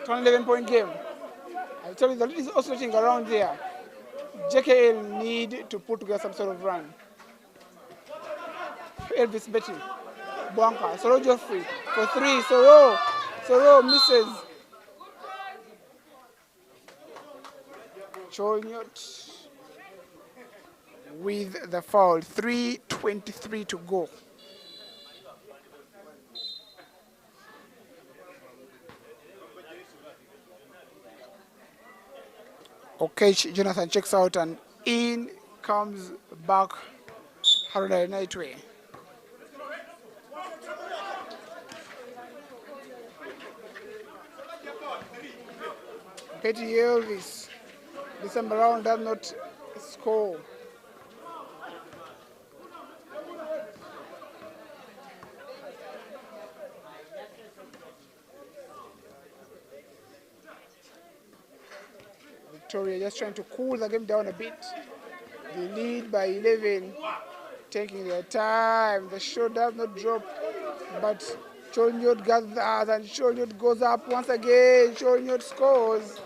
to an 11-point game. I tell you, the lead is oscillating around there. JKL need to put together some sort of run. Elvis Betty. Bwanka. Soro Geoffrey for three. Soro misses. Cholnyot with the foul. 3:23 to go. Okay, Jonathan checks out and in comes back Haruna Nightway. Petty Elvis, this time around does not score. Victoria just trying to cool the game down a bit. They lead by 11, taking their time. The shot does not drop, but Cholnyot gathers and Cholnyot goes up once again. Cholnyot scores.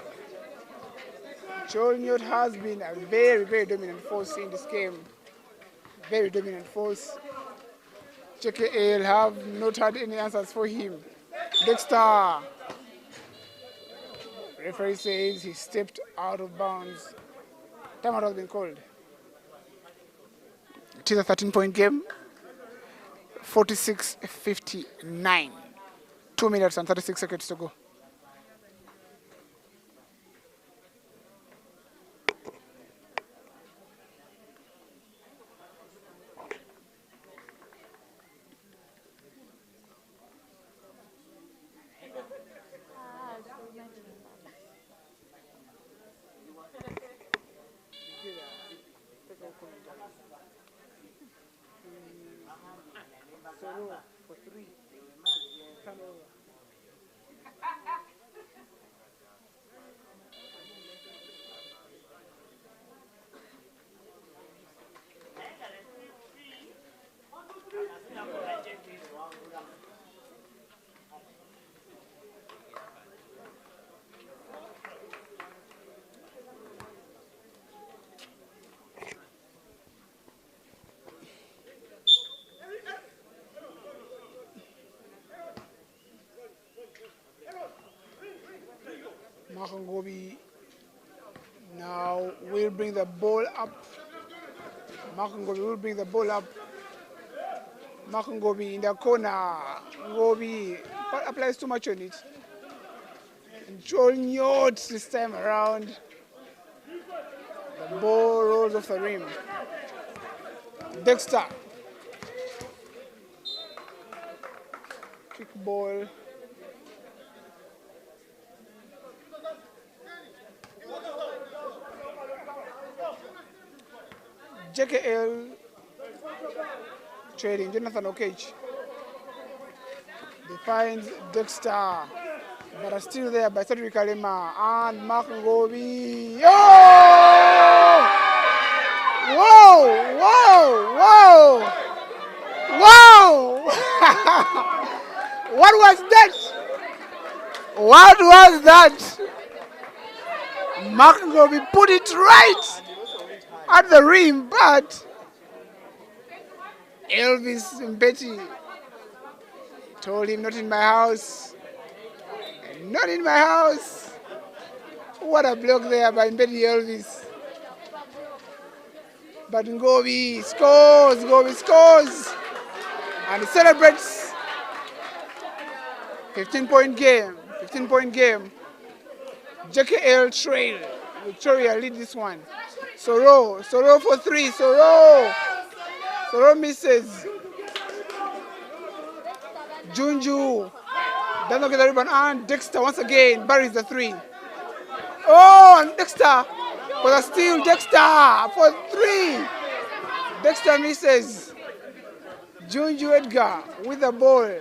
Cholnyot has been a very, very dominant force in this game. Very dominant force. JKL have not had any answers for him. Dexter. Referee says he stepped out of bounds. Timeout has been called. It is a 13-point game. 46-59. 2 minutes and 36 seconds to go. For three. Turnover. Makungobi now will bring the ball up. Makungobi will bring the ball up. Makungobi in the corner. Ngobi applies too much on it. And Cholnyot this time around. The ball rolls off the rim. Dexter. Kick ball. JKL trading Jonathan Okage. They find Dexter, but are still there by Cedric Kalema and Makungobi. Oh! Whoa! Whoa! Whoa! Whoa! What was that? What was that? Makungobi put it right at the rim, but Elvis Mbeti told him, not in my house. Not in my house. What a block there by Mbeti Elvis. But Ngobi scores. And he celebrates. 15-point game. JKL trail. Victoria lead this one. Soro for three. Soro misses. Junju does not get the rebound, and Dexter once again buries the three. Oh, and Dexter for the steal. Dexter for three. Dexter misses. Junju Edgar with the ball.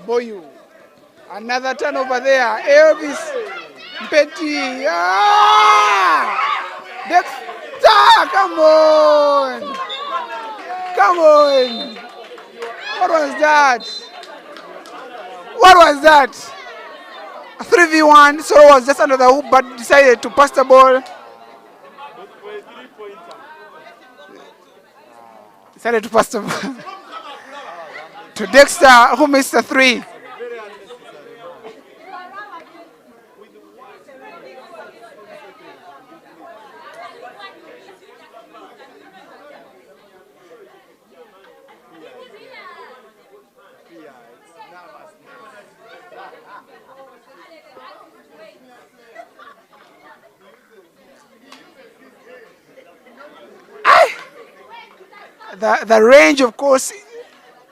Boyu. Another turnover there. Elvis Mpeti. Ah! Dexter, come on. Come on. What was that? What was that? 3v1. Soro was just under the hoop but decided to pass the ball. Decided to pass the ball to Dexter, who missed the three. The range, of course,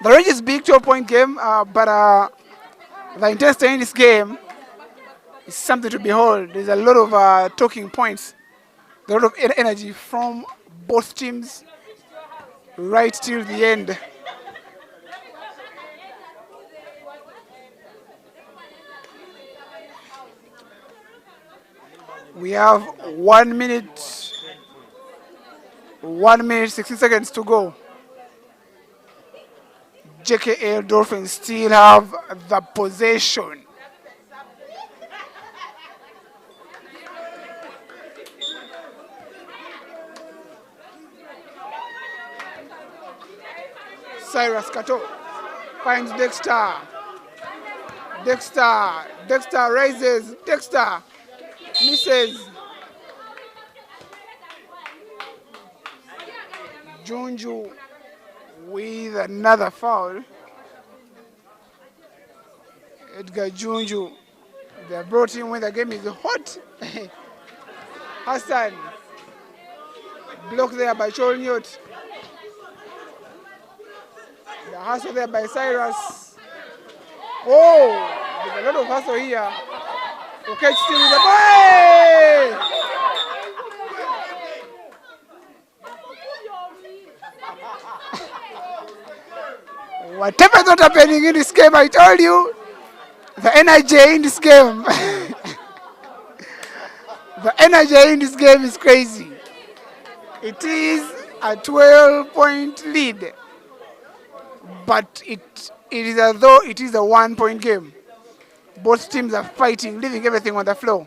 the range is big, 12-point game, but the intensity in this game is something to behold. There's a lot of talking points, a lot of energy from both teams right till the end. We have 1 minute, 16 seconds to go. JKL Dolphins still have the possession. Cyrus Kato finds Dexter. Dexter raises. Dexter misses. Junju with another foul. Edgar Junju. They brought him when the game is hot. Hassan. Blocked there by Cholnyot. The hustle there by Cyrus. Oh, there's a lot of hustle here. Okay, still with the ball. Whatever is not happening in this game, I told you, the energy in this game, the energy in this game is crazy. It is a 12-point lead, but it is as though it is a 1-point game. Both teams are fighting, leaving everything on the floor.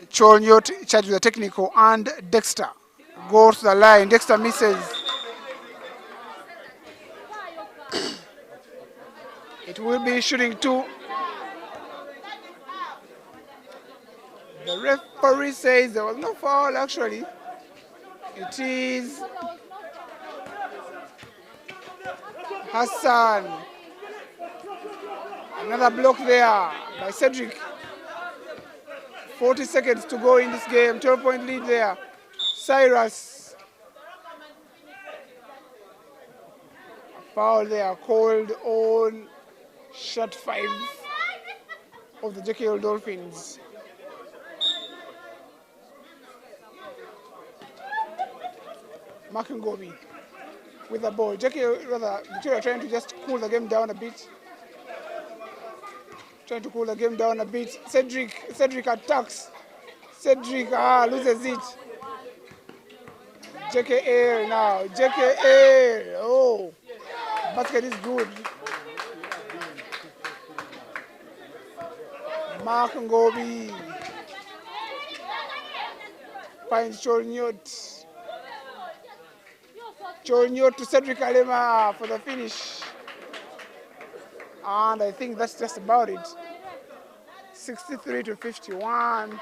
Cholnyot charged with the technical, and Dexter goes to the line. Dexter misses. It will be shooting two. The referee says there was no foul actually. It is Hassan. Another block there by Cedric. 40 seconds to go in this game. 12-point lead there. Cyrus. A foul there called on shot 5 of the JKL Dolphins. Makangobi with the ball. Victoria trying to just cool the game down a bit. Cedric attacks. Cedric loses it. JKL now. JKL. Oh, basket is good. Mark Ngobi finds Cholnyot. Cholnyot to Cedric Alema for the finish. And I think that's just about it. 63 to 51.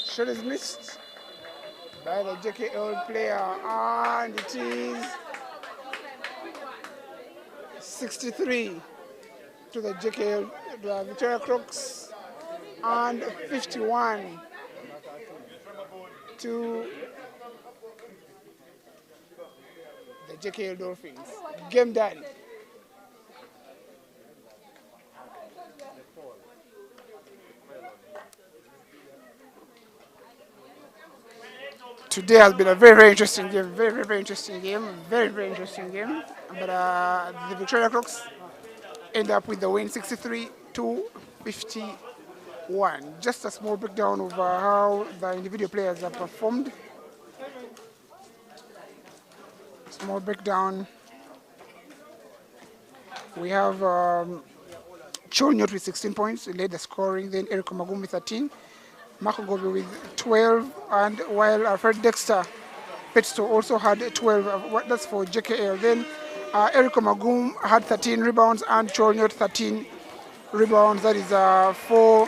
Shot is missed by the JKL player, and it is 63 to the JKL, the Victoria Crocs, and 51 to JKL Dolphins. Game done. Today has been a very, very interesting game. Very, very, very interesting game. Very, very interesting game. But the Victoria Crocs end up with the win 63 to 51. Just a small breakdown of how the individual players have performed. Small breakdown. We have Chonyot with 16 points, he led the scoring. Then Eric Magum with 13. Marco Gobi with 12. And while Alfred Dexter Petsto also had 12. That's for JKL. Then Eric Magum had 13 rebounds and Chonyot 13 rebounds. That is for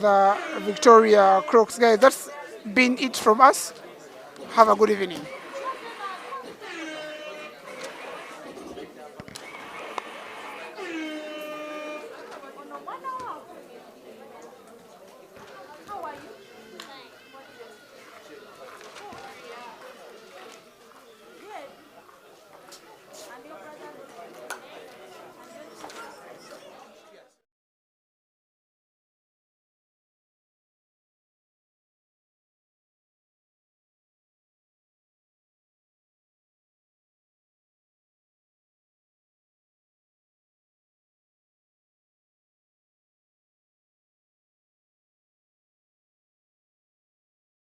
the Victoria Crocs. Guys, that's been it from us. Have a good evening.